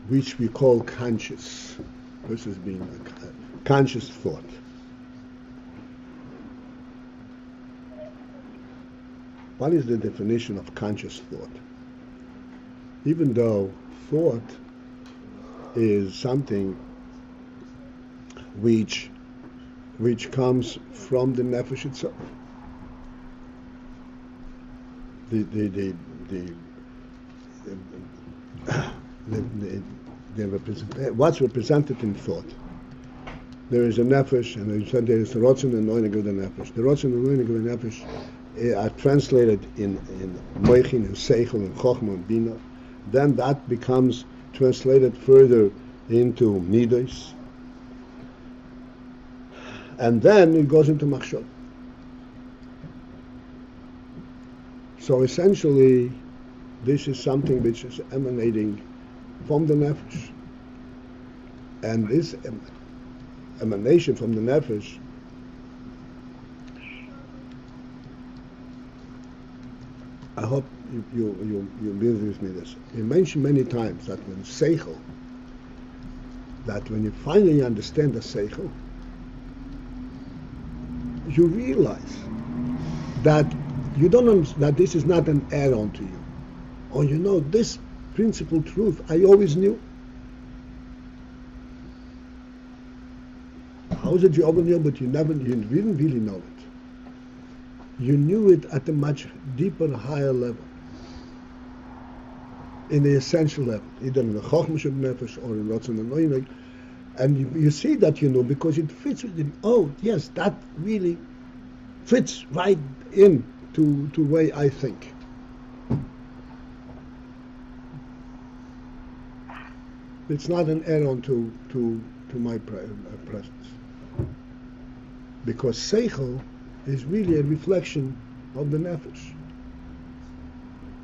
which we call conscious, versus being a conscious thought. What is the definition of conscious thought? Even though thought is something which comes from the nefesh itself. What's represented in thought? There is a nefesh, and you said there is a rotzen and oinig of the nefesh. The rotzen and oinig of the nefesh are translated in moichin and seichel and chochma and bina. Then that becomes translated further into midos, and then it goes into machshava. So essentially, this is something which is emanating from the nefesh, and this emanation from the nefesh I hope you live with me this. You mentioned many times that when seichel, that when you finally understand the seichel, you realize that you don't that this is not an add-on to you, or this principal truth I always knew. How is it you always knew, but you didn't really know it? You knew it at a much deeper, higher level, in the essential level, either in the chochma shel nefesh or in rotzen and oinig, and you see that you know because it fits within. Oh, yes, that really fits right in to the way I think. It's not an add-on to my presence, because seichel is really a reflection of the nefesh.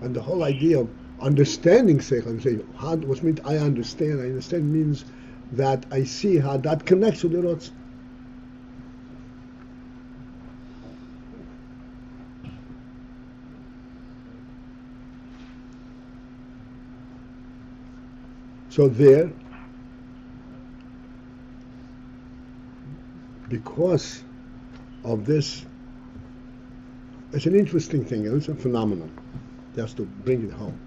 And the whole idea of understanding seichel, and say, what means I understand? I understand means that I see how that connects to the rotzen. So there, because of this, it's an interesting thing, it's a phenomenon, just to bring it home.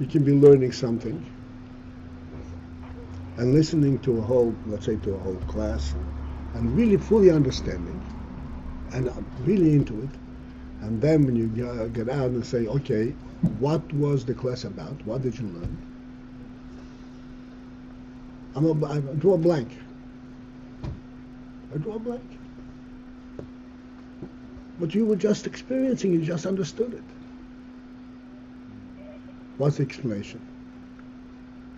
You can be learning something and listening to a whole class, and really fully understanding and really into it, and then when you get out and say, okay, what was the class about? What did you learn? I draw a blank. But you were just experiencing, you just understood it. What's the explanation?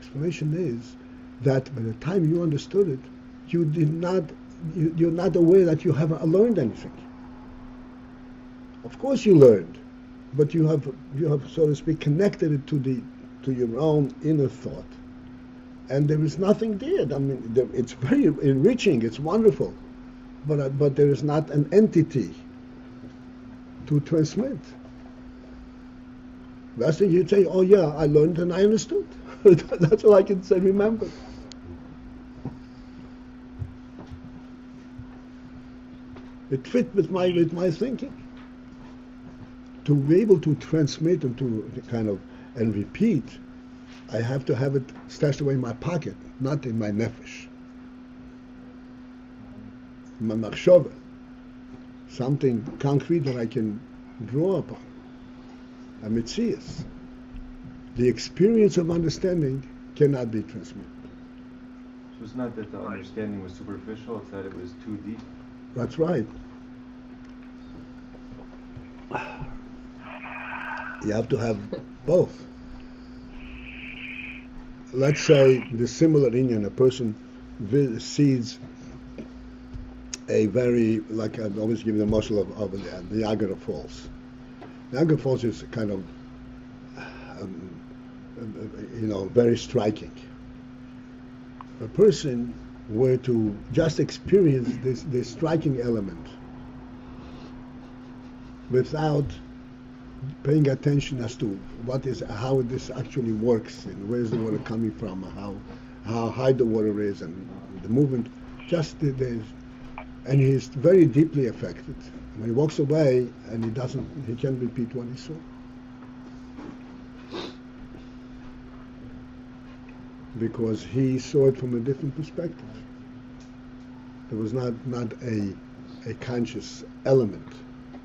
Explanation is that by the time you understood it, you're not aware that you haven't learned anything. Of course you learned, but you have, so to speak, connected it to your own inner thought. And there is nothing there. I mean, it's very enriching, it's wonderful, but there is not an entity to transmit. Last thing you'd say, oh yeah, I learned and I understood. That's all I can say, remember. It fit with my thinking. To be able to transmit and to and repeat, I have to have it stashed away in my pocket, not in my nefesh. My machshava, something concrete that I can draw upon. A mitzias. The experience of understanding cannot be transmitted. So it's not that the understanding was superficial, it's that it was too deep? That's right. You have to have both. Let's say the similar Inyan, a person sees a very, like I always give the muscle of the Niagara Falls. Niagara Falls is kind of, very striking. A person were to just experience this striking element without paying attention as to how this actually works and where is the water coming from, how high the water is and the movement. And he's very deeply affected. When he walks away and he can't repeat what he saw. Because he saw it from a different perspective. There was not a conscious element.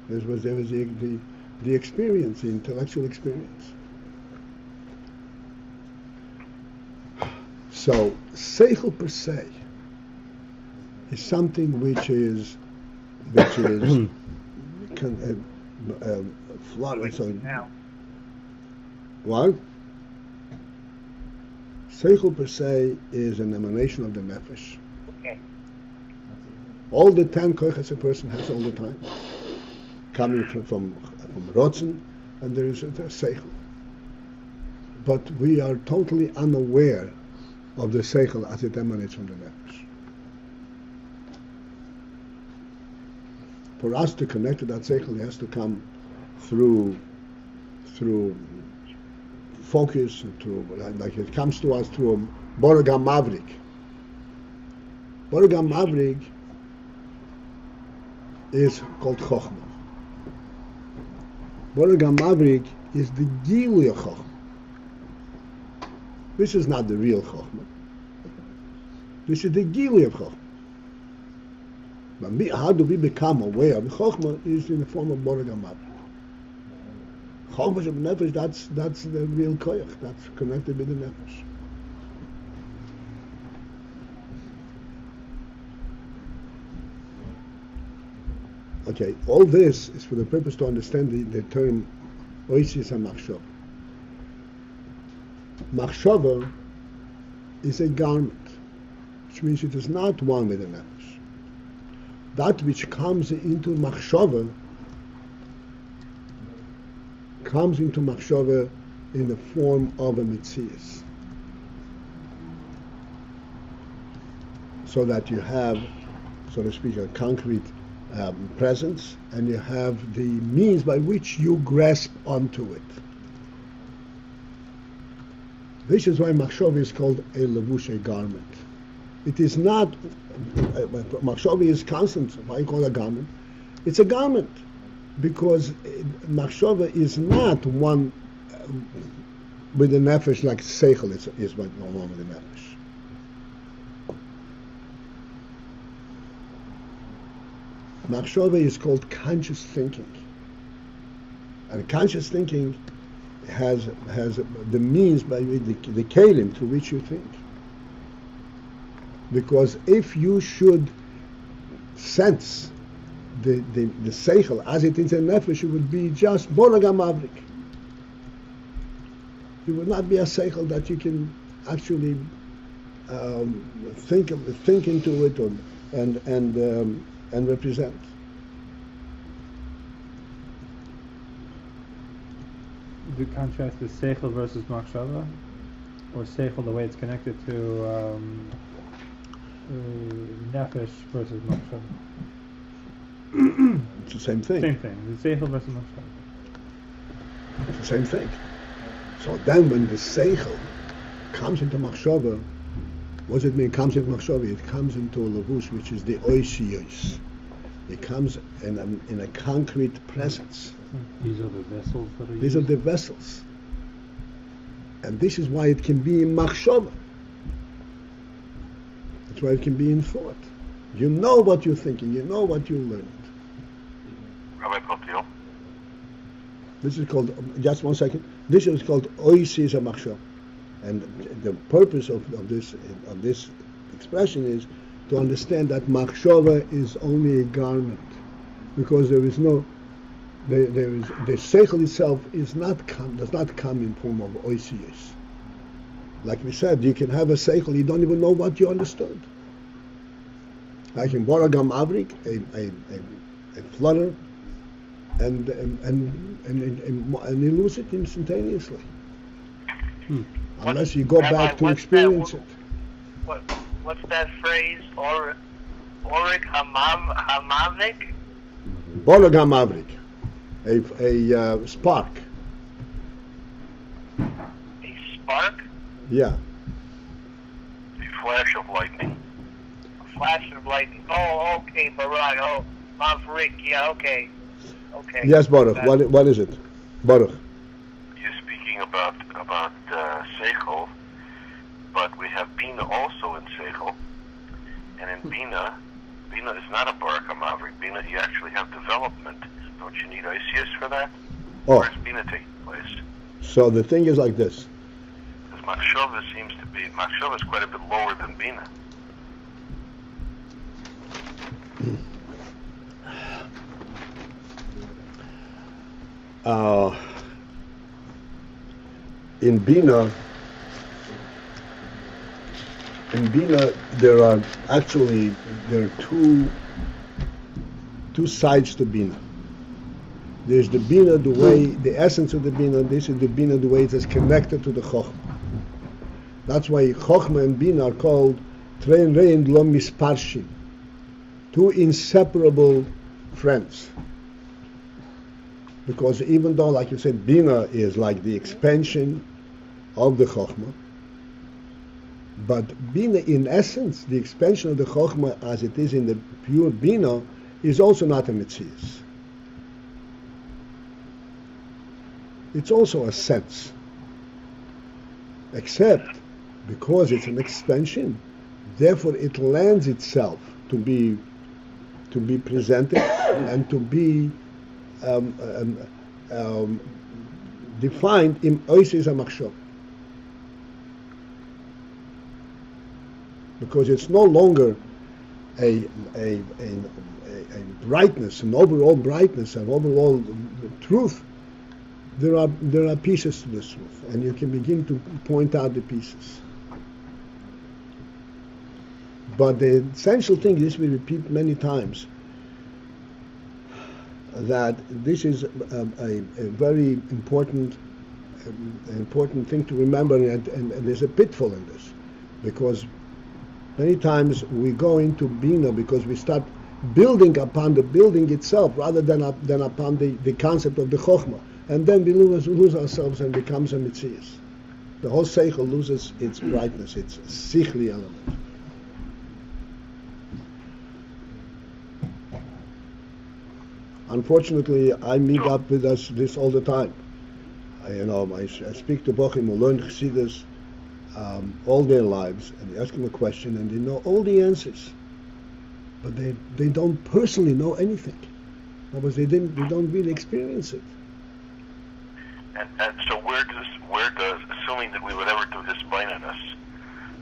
There was the experience, the intellectual experience. So, seichel per se is something which is flooded. So, what? Seichel per se is an emanation of the nefesh. Okay. All the 10 koiches a person has all the time, coming from rotzen, and there is a seichel. But we are totally unaware of the seichel as it emanates from the nefesh. For us to connect to that seichel, it has to come through focus, like it comes to us through a borogam mavrik. Borogam mavrik is called chokhmah. Borogam mavrik is the gilui of chokhmah. This is not the real chokhmah. This is the gilui of chokhmah. But how do we become aware of chokhmah is in the form of borogam mavrik. Chokhmah of nefesh, that's the real koyach. That's connected with the nefesh. Okay, all this is for the purpose to understand the term oisis ha-machshava. Machshava is a garment, which means it is not one with the nefesh. That which comes into machshava comes into machshava in the form of a mitzias. So that you have, so to speak, a concrete presence, and you have the means by which you grasp onto it. This is why machshava is called a levush, a garment. It is not, machshava is constant. Why you call it a garment? It's a garment. Because machshava is not one with the nefesh like seichel is one with the nefesh. Machshava is called conscious thinking, and conscious thinking has the means by the kelim through which you think. Because if you should sense the seichel as it is in nefesh, it would be just borogam mavrik. It would not be a seichel that you can actually think into it and represent. Do you contrast the seichel versus machshava, or seichel the way it's connected to nefesh versus machshava? It's the same thing. Same thing. The seichel versus machshava. It's the same thing. So then, when the seichel comes into machshava, what does it mean? Comes into machshava. It comes into a levush, which is the oisiyos. It comes in a concrete presence. These are the vessels that are These are the vessels, and this is why it can be in machshava. That's why it can be in thought. You know what you're thinking. You know what you learned. Rabbi Paltiel. This is called, just one second, this is called oisis ha-machshava. And the purpose of this expression is to understand that machshava is only a garment, because there is no, the seichel itself does not come in form of oisis. Like we said, you can have a seichel, you don't even know what you understood. Like in borogam avrik, a flutter, and you lose it instantaneously. Unless you go back to experience it. What's that phrase? Orik hamavnik? Borogam avrik. a spark. A spark? Yeah. A flash of lightning. A flash of lightning. Oh, okay, Barak. Oh, Maverick. Yeah, okay. Okay. Yes, Baruch. What is it? Baruch. You're speaking about Seichel, but we have Bina also in Seichel. And in Bina is not a Barak Maverick. Bina, you actually have development. Don't you need Isis for that? Oh. Where's Bina taking place? So the thing is like this. Because Machshava seems to be, Machshava is quite a bit lower than Bina. In Bina, there are two sides to Bina. There's the Bina, the essence of the Bina. This is the Bina, the way it is connected to the Chochmah. That's why Chochmah and Bina are called Trein Rein Lo Misparshim, two inseparable friends. Because even though, like you said, Bina is like the expansion of the Chochmah, but Bina, in essence, the expansion of the Chochmah as it is in the pure Bina, is also not a Metzias. It's also a sense. Except, because it's an expansion, therefore it lends itself to be presented and to be defined in Oisis HaMachshov. Because it's no longer a brightness, an overall brightness, an overall truth. There are pieces to this truth, and you can begin to point out the pieces. But the essential thing, this we repeat many times, that this is a very important thing to remember, and there's a pitfall in this, because many times we go into Bina because we start building upon the building itself rather than upon the concept of the Chochmah, and then we lose ourselves and becomes a Metzias. The whole Seichel loses its brightness, its Sichli element. Unfortunately, I meet up with this all the time. I speak to Bochim who learn Chassidus all their lives, and you ask them a question, and they know all the answers, but they don't personally know anything, because they don't really experience it. And so where does, assuming that we would ever do his blindness,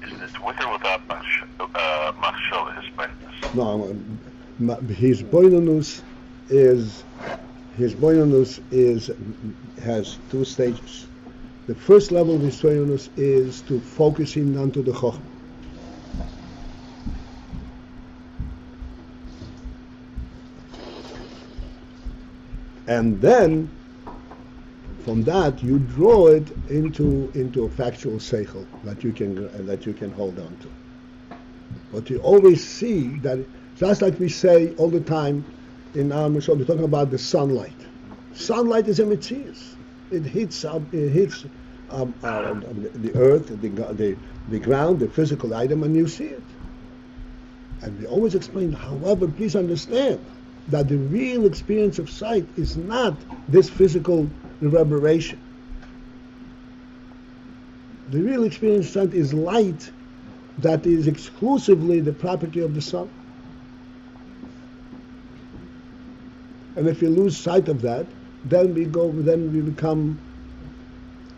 is it with or without Machshava, his blindness? No, his boinonus has two stages. The first level of his boinonus is to focus him onto the Chochmah. And then, from that, you draw it into a factual seichel that you can hold on to. But you always see that, just like we say all the time in our Mishal, we're talking about the sunlight. Sunlight is a metzias. It hits the earth, the ground, the physical item, and you see it. And we always explain, however, please understand that the real experience of sight is not this physical reverberation. The real experience of sight is light that is exclusively the property of the sun. And if you lose sight of that, then we become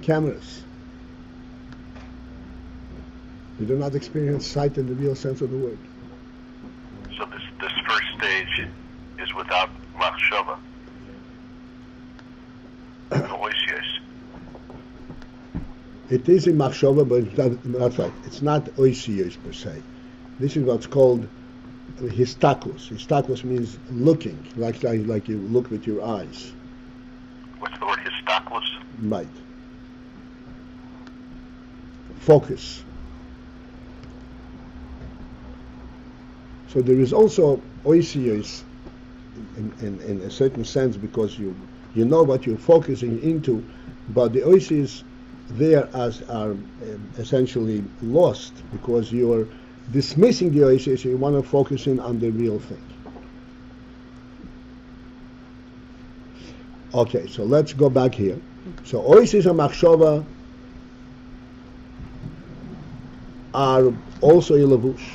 cameras. We do not experience sight in the real sense of the word. So this first stage is without Machshava. It is in Machshava, but that's right. It's not oisiyos per se. This is what's called histaklus. Histaklus means looking, like you look with your eyes. What's the word histaklus? Right. Focus. So there is also oisiyos in a certain sense, because you You know what you're focusing into, but the oases there are essentially lost because you're dismissing the oases. You want to focus in on the real thing. Okay, so let's go back here. So oases and machshava are also a levush,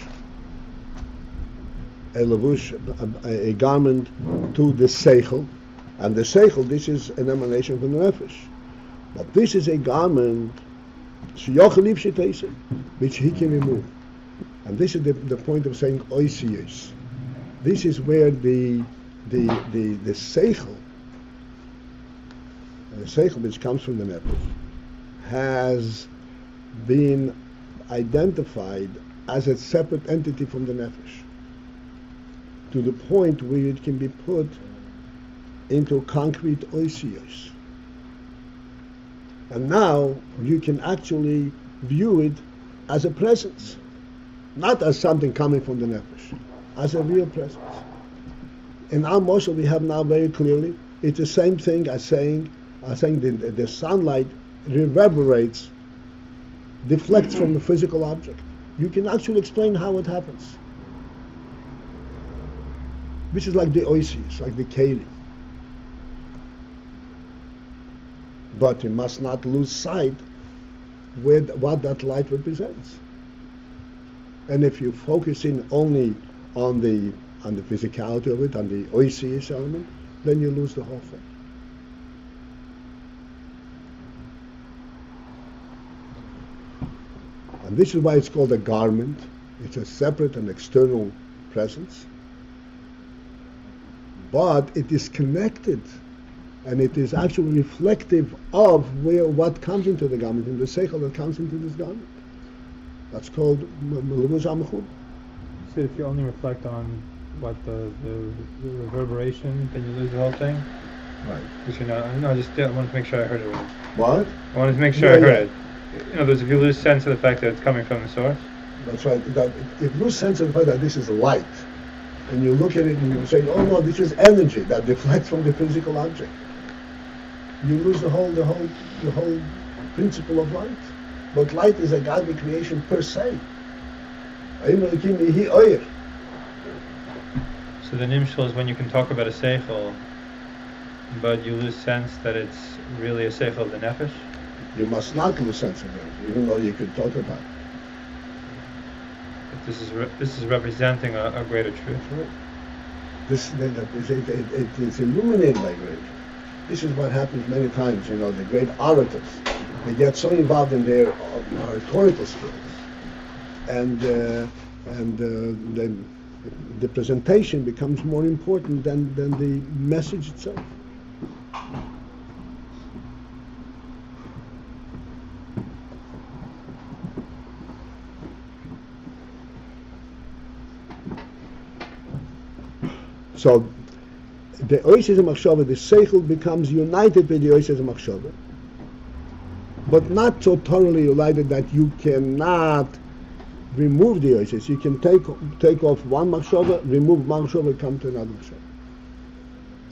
a garment to the seichel, and the seichel, this is an emanation from the nefesh. But this is a garment which he can remove. And this is the point of saying oisius. This is where the seichel, which comes from the nefesh, has been identified as a separate entity from the nefesh, to the point where it can be put into concrete oisios. And now you can actually view it as a presence, not as something coming from the nefesh, as a real presence. In our Moshe we have now very clearly, it's the same thing as saying the sunlight reverberates, deflects from the physical object. You can actually explain how it happens. Which is like the oasis, like the keli. But you must not lose sight with what that light represents. And if you focus in only on the physicality of it, on the oasis element, then you lose the whole thing. And this is why it's called a garment. It's a separate and external presence. But it is connected, and it is actually reflective of what comes into the garment, in the seichel that comes into this garment. That's called levush amachud. So if you only reflect on what the reverberation, then you lose the whole thing? Right. Because I wanted to make sure I heard it right. What? I wanted to make sure I heard it. In other words, if you lose sense of the fact that it's coming from the source? That's right. If you lose sense of the fact that this is light, and you look at it and you say, oh no, this is energy that deflects from the physical object, you lose the whole principle of light. But light is a godly creation per se. So the nimshal is when you can talk about a seichel, but you lose sense that it's really a seichel of the nefesh? You must not lose sense of it, even though you can talk about it. But this is representing a greater truth. Right. It is illuminated by great. This is what happens many times. The great orators, they get so involved in their oratorical skills, and then the presentation becomes more important than the message itself. So the oasis of machshava, the seichel becomes united with the oasis of machshava, but not so thoroughly united that you cannot remove the oasis. You can take off one machshava, remove one machshava, come to another machshava.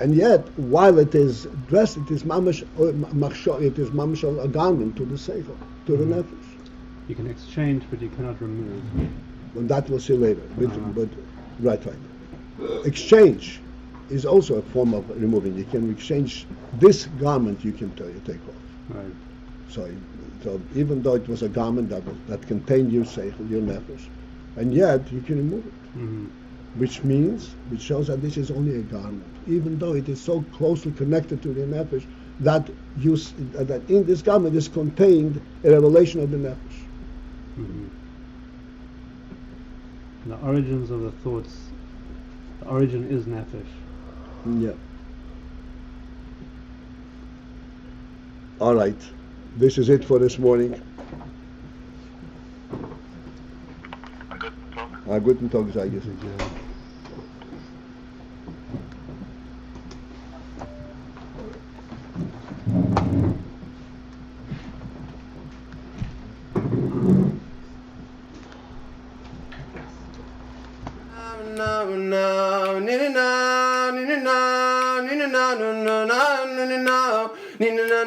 And yet, while it is dressed, it is mamash a garment to the seichel, to the nefesh. You can exchange, but you cannot remove. And that we'll see later. But right. Exchange is also a form of removing. You can exchange this garment. You can take off. Right. So even though it was a garment that contained your seichel, your nefesh, and yet you can remove it. Mm-hmm. Which shows that this is only a garment, even though it is so closely connected to the nefesh that in this garment is contained a revelation of the nefesh. Mm-hmm. The origins of the thoughts. The origin is nefesh. Yeah. All right. This is it for this morning. Guten Tag, sage ich. No, No.